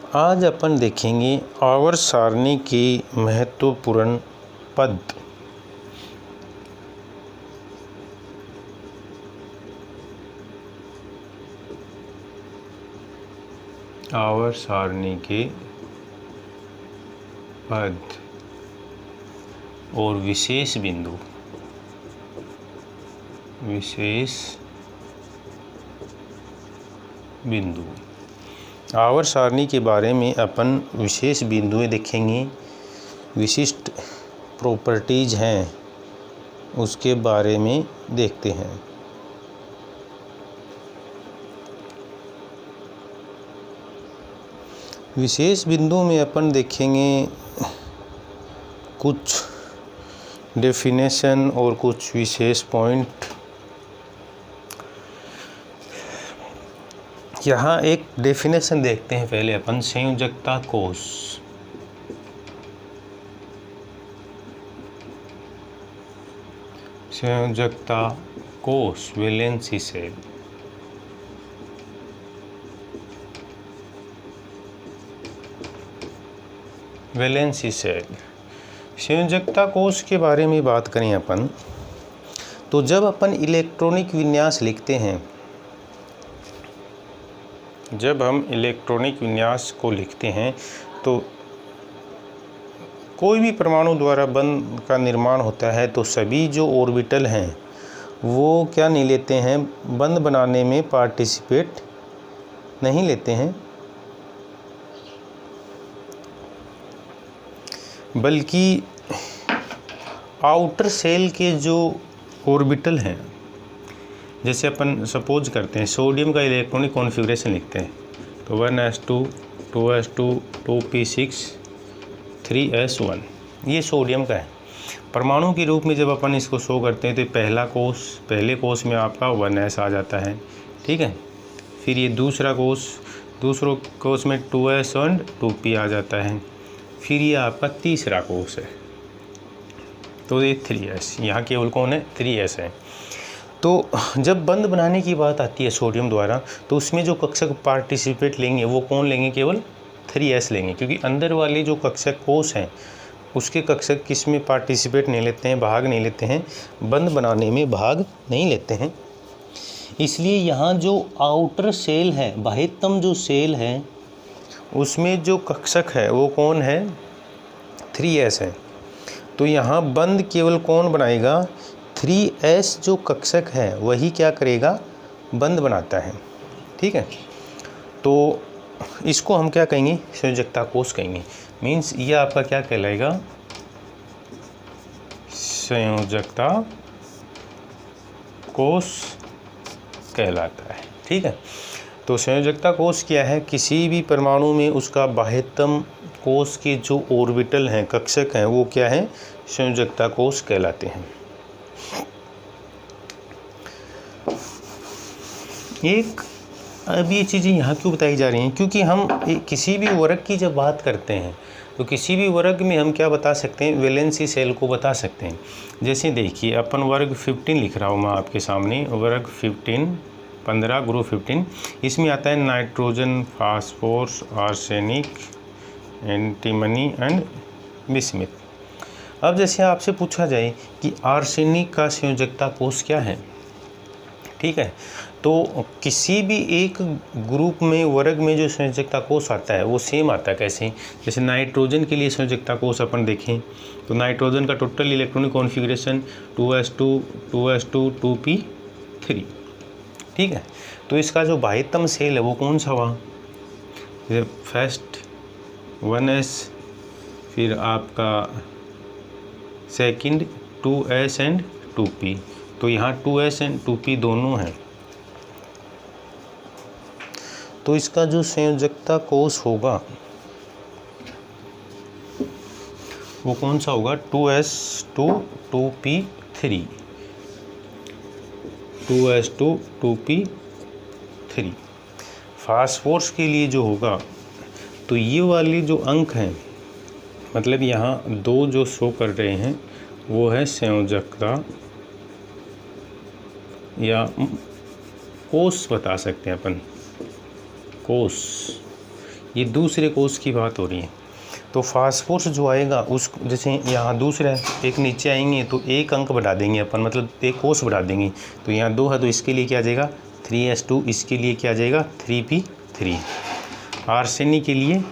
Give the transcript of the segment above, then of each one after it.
आज अपन देखेंगे आवर्त सारणी के महत्वपूर्ण पद। आवर्त सारणी के पद और विशेष बिंदु। आवर्त सारणी के बारे में अपन विशेष बिंदुएं देखेंगे, विशिष्ट प्रॉपर्टीज हैं उसके बारे में देखते हैं। विशेष बिंदु में अपन देखेंगे कुछ डेफिनेशन और कुछ विशेष पॉइंट। यहाँ एक डेफिनेशन देखते हैं पहले अपन। संयोजकता कोष। संयोजकता कोष वैलेंसी सेल। Valency shell. संयोजकता कोष के बारे में बात करें अपन, तो जब अपन इलेक्ट्रॉनिक विन्यास लिखते हैं, जब हम इलेक्ट्रॉनिक विन्यास को लिखते हैं तो कोई भी परमाणु द्वारा बंध का निर्माण होता है, तो सभी जो ऑर्बिटल हैं वो क्या नहीं लेते हैं, बंध बनाने में पार्टिसिपेट नहीं लेते हैं, बल्कि आउटर सेल के जो ऑर्बिटल हैं, जैसे अपन सपोज करते हैं सोडियम का इलेक्ट्रॉनिक कॉन्फ़िगरेशन लिखते हैं, तो 1s2 2s2 2p6 3s1, ये सोडियम का है। परमाणु के रूप में जब अपन इसको शो करते हैं तो पहले कोष में आपका 1s आ जाता है, ठीक है। फिर ये दूसरे कोष में 2s और 2p आ जाता है। फिर ये आपका तीसरा कोष है, तो ये 3s, यहाँ केवल कौन है, 3s है। तो जब बंध बनाने की बात आती है सोडियम द्वारा, तो उसमें जो कक्षक पार्टिसिपेट लेंगे वो कौन लेंगे, केवल 3s लेंगे, क्योंकि अंदर वाले जो कक्षक कोष हैं उसके कक्षक किस में पार्टिसिपेट नहीं लेते हैं, भाग नहीं लेते हैं, बंध बनाने में भाग नहीं लेते हैं। इसलिए यहाँ जो आउटर सेल है, बाह्यतम जो सेल है, उसमें जो कक्षक है वो कौन है, 3s है। तो यहाँ बंध केवल कौन बनाएगा, 3s जो कक्षक है वही क्या करेगा, बंध बनाता है, ठीक है। तो इसको हम क्या कहेंगे, संयोजकता कोष कहेंगे। मीन्स ये आपका क्या कहलाएगा, संयोजकता कोष कहलाता है, ठीक है। तो संयोजकता कोष क्या है, किसी भी परमाणु में उसका बाह्यतम कोष के जो ऑर्बिटल हैं, कक्षक हैं, वो क्या है, संयोजकता कोष कहलाते हैं। अब ये चीज़ें यहाँ क्यों बताई जा रही हैं, क्योंकि हम किसी भी वर्ग की जब बात करते हैं तो किसी भी वर्ग में हम क्या बता सकते हैं, वैलेंसी सेल को बता सकते हैं। जैसे देखिए अपन वर्ग 15 लिख रहा हूँ मैं आपके सामने, वर्ग 15 ग्रुप 15, इसमें आता है nitrogen, phosphorus, arsenic, antimony and bismuth. अब जैसे आपसे पूछा जाए कि आर्सेनिक का संयोजकता कोष क्या है, ठीक है, तो किसी भी एक ग्रुप में, वर्ग में जो संयोजकता कोष आता है वो सेम आता है। कैसे, जैसे नाइट्रोजन के लिए संयोजकता कोष अपन देखें तो नाइट्रोजन का total electronic configuration 2s2 2s2 2p3, ठीक है। तो इसका जो बाह्यतम सेल है वो कौन सा हुआ, फर्स्ट 1s, फिर आपका सेकंड 2s एंड 2p, तो यहाँ 2s एंड 2p दोनों हैं। तो इसका जो संयोजकता कोष होगा वो कौन सा होगा, 2s2 2p3, 2s2 2p3। Phosphorus के लिए जो होगा, तो ये वाले जो अंक हैं, मतलब यहाँ दो जो शो कर रहे हैं वो है संयोजकता या कोष बता सकते हैं अपन, कोष। ये दूसरे कोष की बात हो रही है। तो फास्फोरस जो आएगा उस, जैसे यहाँ दूसरा है, एक नीचे आएंगे तो एक अंक बढ़ा देंगे अपन, मतलब एक कोष बढ़ा देंगे। तो यहाँ 2 है तो इसके लिए क्या आ जाएगा 3s2, इसके लिए क्या आ जाएगा 3p3। आर्सेनिक के लिए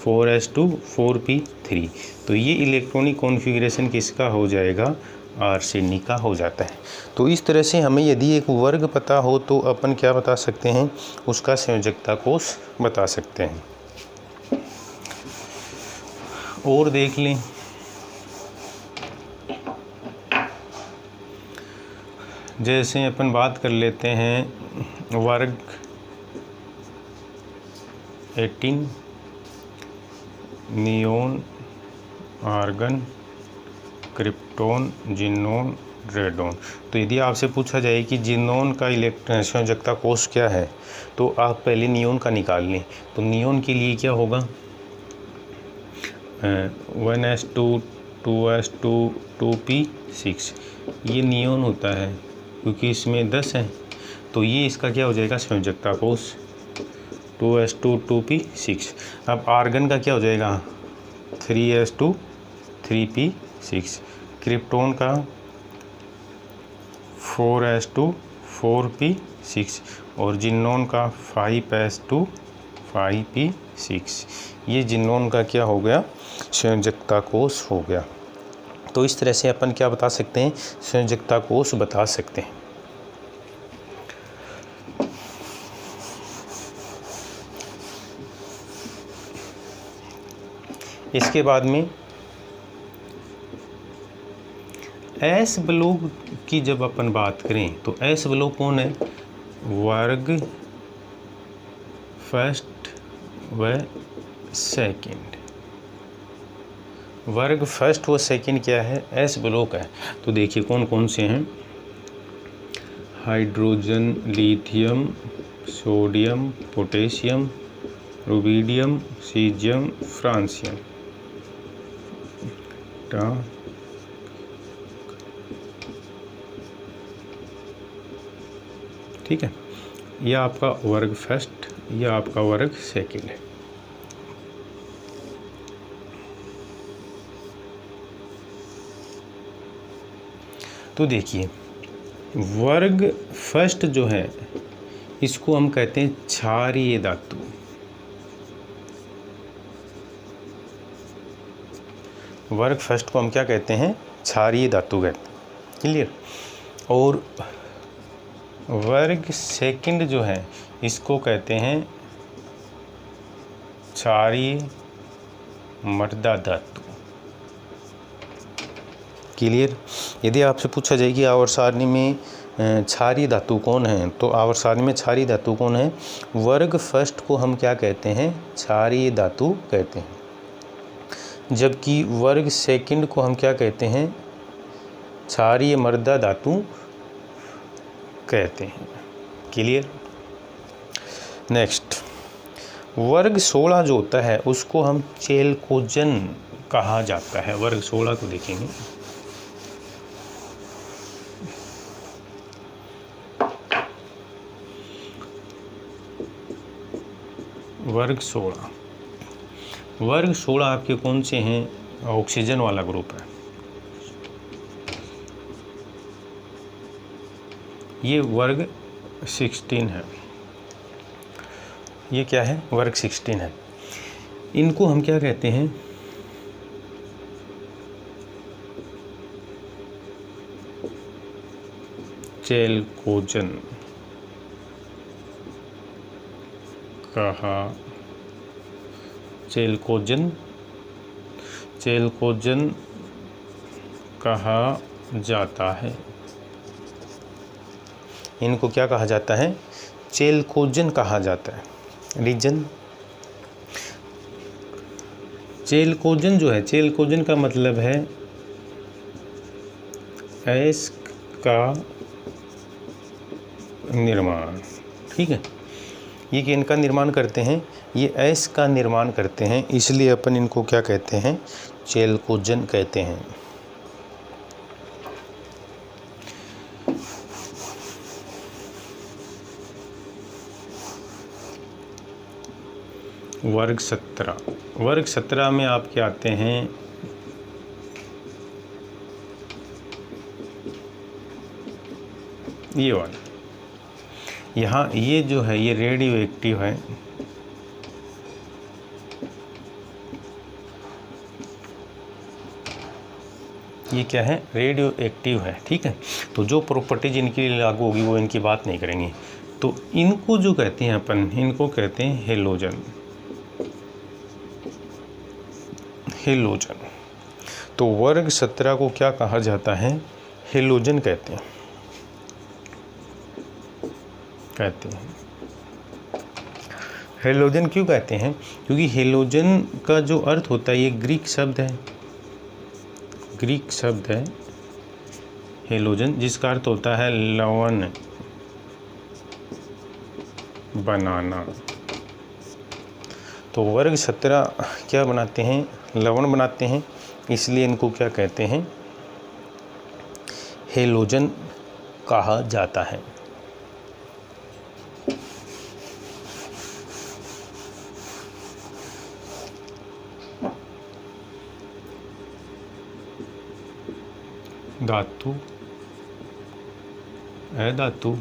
4s2 4p3। तो ये इलेक्ट्रॉनिक कॉन्फ़िगरेशन किसका हो जाएगा, आर्सेनिक का हो जाता है। तो इस तरह से हमें यदि एक वर्ग पता हो तो अपन क्या बता सकते हैं, उसका संयोजकता कोष बता सकते हैं। और देख लें, जैसे अपन बात कर लेते हैं वर्ग 18 neon, argon, krypton, xenon, radon. तो यदि आपसे पूछा जाए कि जिनोन का संयोजकता कोष क्या है, तो आप पहले नियोन का निकाल लें। तो नियोन के लिए क्या होगा 1s2 2s2 2p6, ये नियोन होता है क्योंकि इसमें 10 है। तो ये इसका क्या हो जाएगा संयोजकता कोष 2s2 2p6। अब आर्गन का क्या हो जाएगा 3s2 3p6, क्रिप्टोन का 4s2 4p6 और जिनोन का 5s2 5p6। ये जिनोन का क्या हो गया संयोजकता कोष हो गया। तो इस तरह से अपन क्या बता सकते हैं, संयोजकता कोष बता सकते हैं। इसके बाद में एस ब्लॉक की जब अपन बात करें तो एस ब्लॉक कौन है, वर्ग फर्स्ट व सेकंड। वर्ग फर्स्ट व सेकंड क्या है, एस ब्लॉक है। तो देखिए कौन कौन से हैं, hydrogen, lithium, sodium, potassium, rubidium, caesium, francium. ठीक है, यह आपका वर्ग फर्स्ट, यह आपका वर्ग सेकंड है। तो देखिए वर्ग फर्स्ट जो है इसको हम कहते हैं क्षारीय धातु। वर्ग फर्स्ट को हम क्या कहते हैं, क्षारीय धातु कहते हैं। क्लियर। और वर्ग सेकंड जो है इसको कहते हैं क्षारीय मृदा धातु। क्लियर। यदि आपसे पूछा जाए कि आवर्त सारणी में क्षारीय धातु कौन है, तो आवर्त सारणी में क्षारीय धातु कौन है, वर्ग फर्स्ट को हम क्या कहते हैं, क्षारीय धातु कहते हैं। जबकि वर्ग सेकंड को हम क्या कहते हैं, क्षारीय मृदा धातु कहते हैं। क्लियर। नेक्स्ट, वर्ग 16 जो होता है उसको हम चेलकोजन कहा जाता है। वर्ग 16 को देखेंगे। वर्ग 16, वर्ग 16 आपके कौन से हैं, ऑक्सीजन वाला ग्रुप है। ये वर्ग 16 है। ये क्या है, वर्ग 16 है। इनको हम क्या कहते हैं, चेलकोजन कहा, चेलकोजन कहा जाता है। इनको क्या कहा जाता है, चेलकोजन कहा जाता है। रीजन, चेलकोजन जो है, चेलकोजन का मतलब है एस का निर्माण। ठीक है, ये कि इनका निर्माण करते हैं, ये एस का निर्माण करते हैं, इसलिए अपन इनको क्या कहते हैं, चेलकोजन कहते हैं। वर्ग 17। वर्ग 17 में आपके आते हैं ये वाले। यहाँ ये जो है ये रेडियो एक्टिव है, ये क्या है, रेडियो एक्टिव है। ठीक है, तो जो प्रॉपर्टीज इनके लिए लागू होगी वो इनकी बात नहीं करेंगे। तो इनको जो कहते हैं अपन, इनको कहते हैं हेलोजन। हेलोजन। तो वर्ग 17 को क्या कहा जाता है, हेलोजन कहते हैं। हेलोजन क्यों कहते हैं, क्योंकि हेलोजन का जो अर्थ होता है ये ग्रीक शब्द है, ग्रीक शब्द है हेलोजन, जिसका अर्थ होता है लवण बनाना। तो वर्ग 17 क्या बनाते हैं, लवण बनाते हैं, इसलिए इनको क्या कहते हैं, हेलोजन कहा जाता है। धातु, अधातु,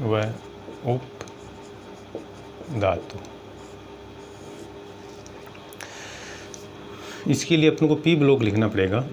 व उप धातु। इसके लिए अपन को पी ब्लॉक लिखना पड़ेगा।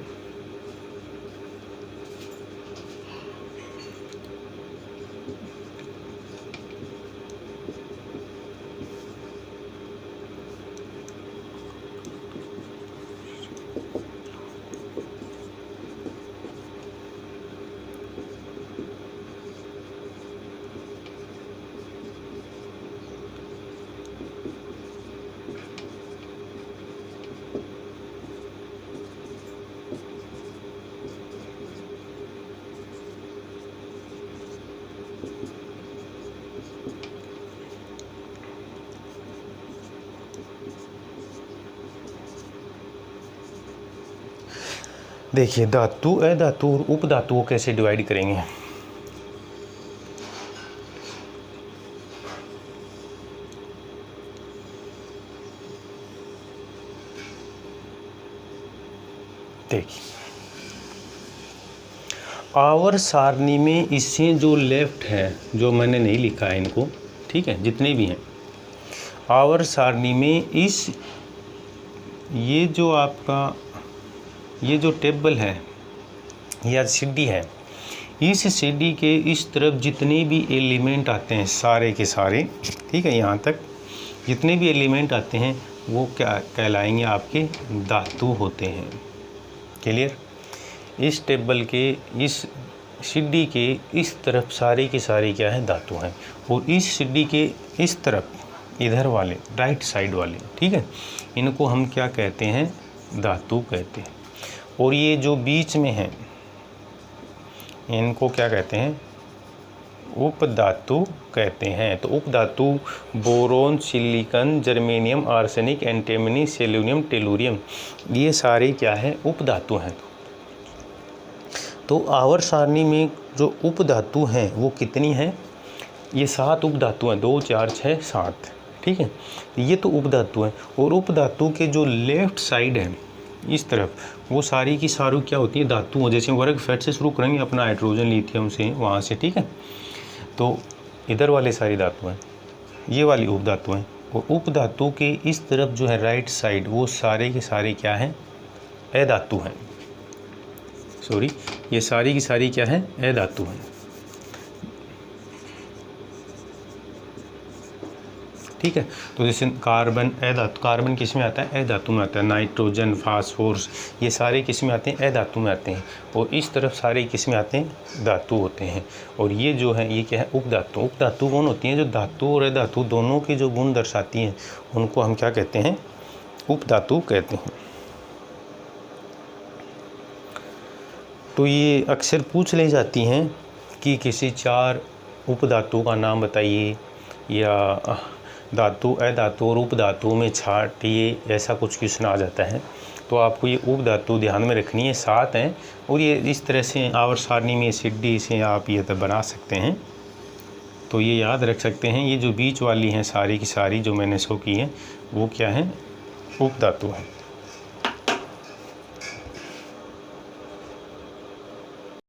देखिए धातु, अधातु और उपधातु को कैसे डिवाइड करेंगे। देखिए आवर सारणी में इससे जो लेफ्ट है, जो मैंने नहीं लिखा है इनको, ठीक है, जितने भी हैं आवर सारणी में इस ये जो आपका ये जो टेबल है या सीढ़ी है, इस सीढ़ी के इस तरफ जितने भी एलिमेंट आते हैं सारे के सारे, ठीक है, यहाँ तक जितने भी एलिमेंट आते हैं वो क्या कहलाएंगे, आपके धातु होते हैं। क्लियर। इस टेबल के इस सीढ़ी के इस तरफ सारे के सारे क्या है, धातु हैं। और इस सीढ़ी के इस तरफ इधर वाले राइट साइड वाले, ठीक है, इनको हम क्या कहते हैं, धातु कहते हैं। और ये जो बीच में है इनको क्या कहते हैं, उपधातु कहते हैं। तो उपधातु boron, silicon, germanium, arsenic, antimony, selenium, tellurium, ये सारे क्या है, उपधातु हैं। तो आवर सारणी में जो उपधातु हैं वो कितनी हैं, ये 7 उपधातु हैं, 2 4 6 7, ठीक है, ये तो उपधातु हैं। और उपधातु के जो लेफ्ट साइड है इस तरफ, वो सारी की सारी क्या होती है, धातु। जैसे वर्ग फैट से शुरू करेंगे अपना, हाइड्रोजन, लिथियम से, वहाँ से, ठीक है। तो इधर वाले सारी धातु हैं, ये वाली उपधातु हैं। और उपधातु के इस तरफ जो है राइट साइड, वो सारे के सारे क्या हैं, अधातु हैं। सॉरी, ये सारी की सारी क्या है, अधातु हैं। ठीक है। तो जैसे कार्बन, अधातु, कार्बन किस में आता है, अधातु में आता है। नाइट्रोजन, फास्फोरस, ये सारे किस में आते हैं, अधातु में आते हैं। और इस तरफ सारे किस में आते हैं, धातु होते हैं। और ये जो है ये क्या है, उपधातु। उपधातु कौन होती हैं, जो धातु और अधातु दोनों के जो गुण दर्शाती हैं उनको हम क्या कहते हैं, उपधातु कहते हैं। तो ये अक्सर पूछ ले जाती हैं कि किसी 4 उपधातु का नाम बताइए, या धातु, अधातु और उपधातु में छाटिए, ऐसा कुछ क्वेश्चन आ जाता है। तो आपको ये उपधातु ध्यान में रखनी है, 7 हैं। और ये इस तरह से आवर सारणी में सीढ़ी से आप ये तो बना सकते हैं। तो ये याद रख सकते हैं, ये जो बीच वाली हैं सारी की सारी जो मैंने शो की हैं वो क्या है, उपधातु है।